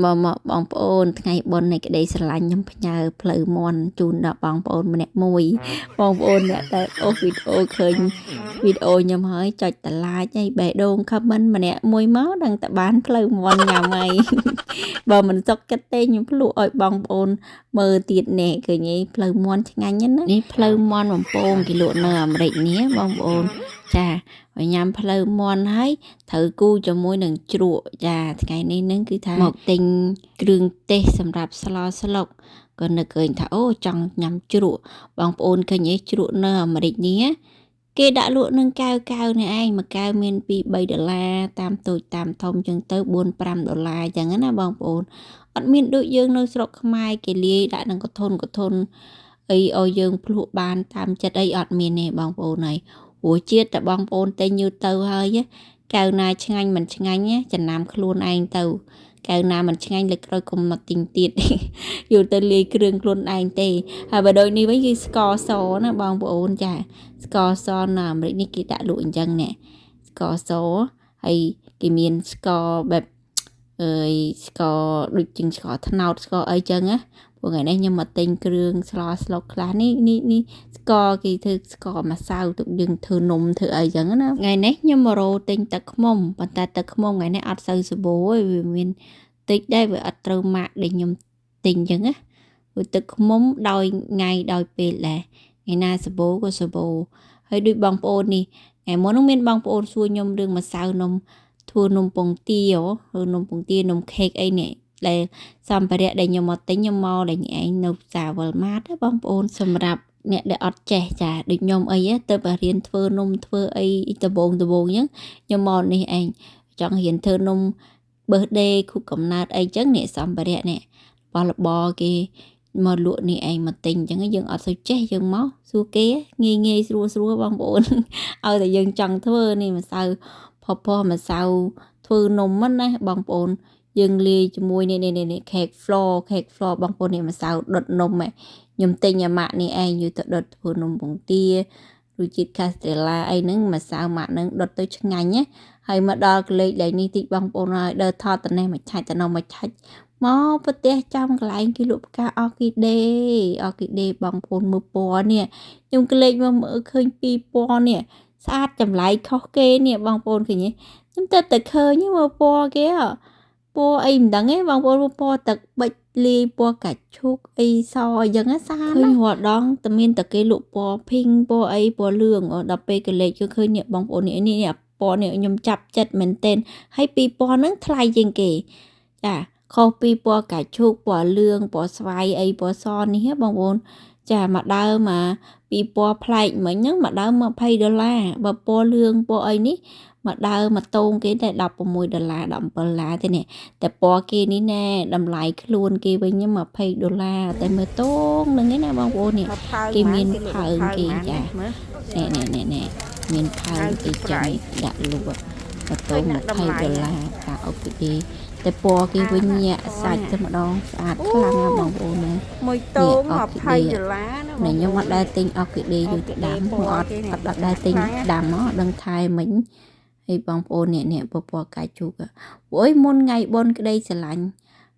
មកបងប្អូនថ្ងៃបុណ្យនៃក្តីស្រឡាញ់ខ្ញុំផ្ញើផ្លូវមន់ជូនដល់បងប្អូនម្នាក់មួយបងប្អូនអ្នកដែលអូសវីដេអូឃើញវីដេអូខ្ញុំហើយចុចតឡាចឲ្យបេះដូងខមមិនម្នាក់មួយមកដឹងតែបានផ្លូវមន់ញ៉ាំហើយបើមិនសុខចិត្តទេខ្ញុំភ្លក់ឲ្យបងប្អូនមើលទៀតណែឃើញឯងផ្លូវមន់ឆ្ងាញ់ណាស់នេះផ្លូវមន់បំពងគេលក់នៅអាមេរិកនេះបងប្អូនចាញ៉ាំផ្លូវមន់ហើយត្រូវគូជាមួយនឹងជ្រក់ចាថ្ងៃនេះនឹងគឺថាមកទិញគ្រឿងទេសសម្រាប់ស្លស្លុកក៏នឹកឃើញថាអូចង់ញ៉ាំជ្រក់បងប្អូនឃើញឯជ្រក់នៅអាមេរិកនេះគេដាក់លក់នឹងកៅនេះឯងមួយកៅមានពី$3តាមតូចតាមធំចឹងទៅ$4-5ចឹងណាបងប្អូនអត់មានដូចយើងនៅស្រុកខ្មែរគេលាយដាក់នឹងកធុនអីឲ្យយើងភ្លក់បានតាមចិត្តអីអត់មានទេបងប្អូនហើយព្រោះជាតិតែបងប្អូនតែញូទៅហើយកៅណាឆ្ងាញ់មិនឆ្ងាញ់ចំណាំខ្លួនឯងទៅកៅណាមិនឆ្ងាញ់លើក្រោយកុំមកទិញទៀតយល់ទៅលាយគ្រឿងខ្លួនឯងទេហើយបើដូចនេះវិញគឺស្ករសណាបងប្អូនចាស្ករសនៅអាមេរិកនេះគេដាក់លក់អញ្ចឹងណែស្ករសហើយគេមានស្ករបែបស្ករដូចជាងស្ករត្នោតស្ករអីចឹងណាព្រោះថ្ងៃនេះខ្ញុំមកទិញគ្រឿងស្លុកខ្លះនេះស្ករគេធ្វើស្ករម្សៅទុកយើងធ្វើនំធ្វើអីចឹងណាថ្ងៃនេះខ្ញុំមករោទិញទឹកឃ្មុំប៉ុន្តែទឹកឃ្មុំថ្ងៃនេះអត់សូវសម្បូរទេវាមានតិចដែរវាអត់ត្រូវម៉ាក់ដែលខ្ញុំទិញចឹងណាព្រោះទឹកឃ្មុំដោយថ្ងៃដោយពេលដែរថ្ងៃណាសម្បូរក៏សម្បូរហើយដូចបងប្អូននេះថ្ងៃមុននឹងមានបងប្អូនសួរខ្ញុំរឿងម្សៅនំធ្វើនំពងទាឬនំពងទានំខេកអីនេះដែលសម្ភារៈដែលខ្ញុំមកទិញខ្ញុំមកដែលឯងនៅផ្សារ Walmart បងប្អូនសម្រាប់អ្នកដែលអត់ចេះចាដូចខ្ញុំអីទៅរៀនធ្វើនំធ្វើអីដបងអញ្ចឹងខ្ញុំមកនេះឯងចង់រៀនធ្វើនំ birthday ខួបកំណើតអីចឹងនេះសម្ភារៈនេះរបស់គេមកលក់នេះឯងមកទិញអញ្ចឹងយើងអត់សូវចេះយើងមកសួរគេងាយស្រួលបងប្អូនឲ្យតែយើងចង់ធ្វើនេះម្សៅផុសម្សៅធ្វើនំណាបងប្អូនយើងលាយជាមួយនេះ cake flour បងប្អូននេះម្សៅដុតនំខ្ញុំទិញអាម៉ាក់នេះឯងយកទៅដុតធ្វើនំពងទារសជាតិ Castella អីហ្នឹងម្សៅម៉ាក់ហ្នឹងដុតទៅឆ្ងាញ់ណាហើយមកដល់កលេចលេងនេះតិចបងប្អូនហើយដើរថតតនេះមកឆាច់តនោះមកឆាច់មកប្រទេសចំកន្លែងគេលក់ផ្កាអគីដេបងប្អូនមើលពណ៌នេះខ្ញុំកលេចមកមើលឃើញពីពណ៌នេះស្អាតចម្លែកខុសគេនេះបងប្អូនឃើញទេខ្ញុំតែឃើញមើលពណ៌គេពណ៌អីមិនដឹងទេបងប្អូនពណ៌ទឹកប៊ិចលាយពណ៌កាច់ឈូកអីសអញ្ចឹងស្អាតឃើញរាល់ដងតែមានតែគេលក់ពណ៌ pink ពណ៌អីពណ៌លឿងដល់ពេលកលេចគឺឃើញនេះបងប្អូននេះពណ៌នេះខ្ញុំចាប់ចិត្តមែនទែនហើយពីពណ៌ហ្នឹងថ្លៃជាងគេចាខុសពីពណ៌កាច់ឈូកពណ៌លឿងពណ៌ស្វាយអីពណ៌សនេះបងប្អូនចាមកដើមពីពណ៌ប្លែកមិញហ្នឹងមកដើម$20បើពណ៌លឿងពណ៌អីនេះមកដើមមកតូងគេតែ$16-17ទេនេះតែពណ៌គេនេះណែតម្លៃខ្លួនគេវិញ$20តែមើលតូងហ្នឹងឯណាបងប្អូននេះគេមានផើងគេចានេះមានផើងគេចឹងដាក់លក់មកតូង$20ការអុកគេតែពណ៌គេវិញញាក់សាច់តែម្ដងស្អាតខ្លាំងណាស់បងប្អូនណាមួយតូង$20ណាខ្ញុំអត់ដែលទិញអុកគេដេយកទៅដាំអត់ដែលទិញដាំដឹងថែមិញហើយបងប្អូននេះពណ៌កាច់ជូកអូយមុនថ្ងៃបុណ្យក្តីស្រឡាញ់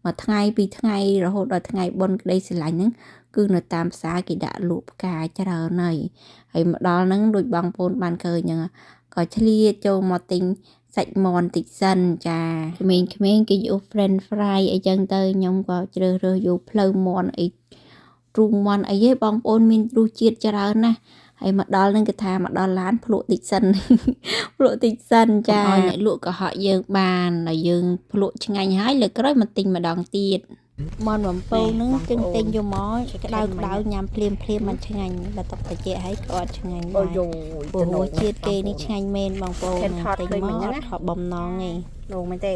មួយថ្ងៃពីរថ្ងៃរហូតដល់ថ្ងៃបុណ្យក្តីស្រឡាញ់ហ្នឹងគឺនៅតាមផ្សារគេដាក់លក់ផ្កាច្រើនហើយមកដល់ហ្នឹងដូចបងប្អូនបានឃើញហ្នឹងក៏ឆ្លៀតចូលមកទិញសាច់មាន់តិចសិនចាក្មេងៗគេយក French fry អីចឹងទៅខ្ញុំក៏ជ្រើសរើសយកផ្លូវមាន់អីទ្រូងមាន់អីហេបងប្អូនមានរសជាតិច្រើនណាស់ហើយមកដល់នឹងគេថាមកដល់ឡានភ្លក់តិចសិនចាឲ្យអ្នកលក់កុហកយើងបានហើយយើងភ្លក់ឆ្ងាញ់ហើយលើក្រោយមកទិញម្ដងទៀតមាន់បំពងហ្នឹងជឹងទិញយកមកក្តៅញ៉ាំភ្លាមមិនឆ្ងាញ់បើតុកតិចហើយក៏អត់ឆ្ងាញ់ដែរព្រោះរសជាតិគេនេះឆ្ងាញ់មែនបងប្អូនទិញមកអត់ថប់បំណងទេលោកមែនទេ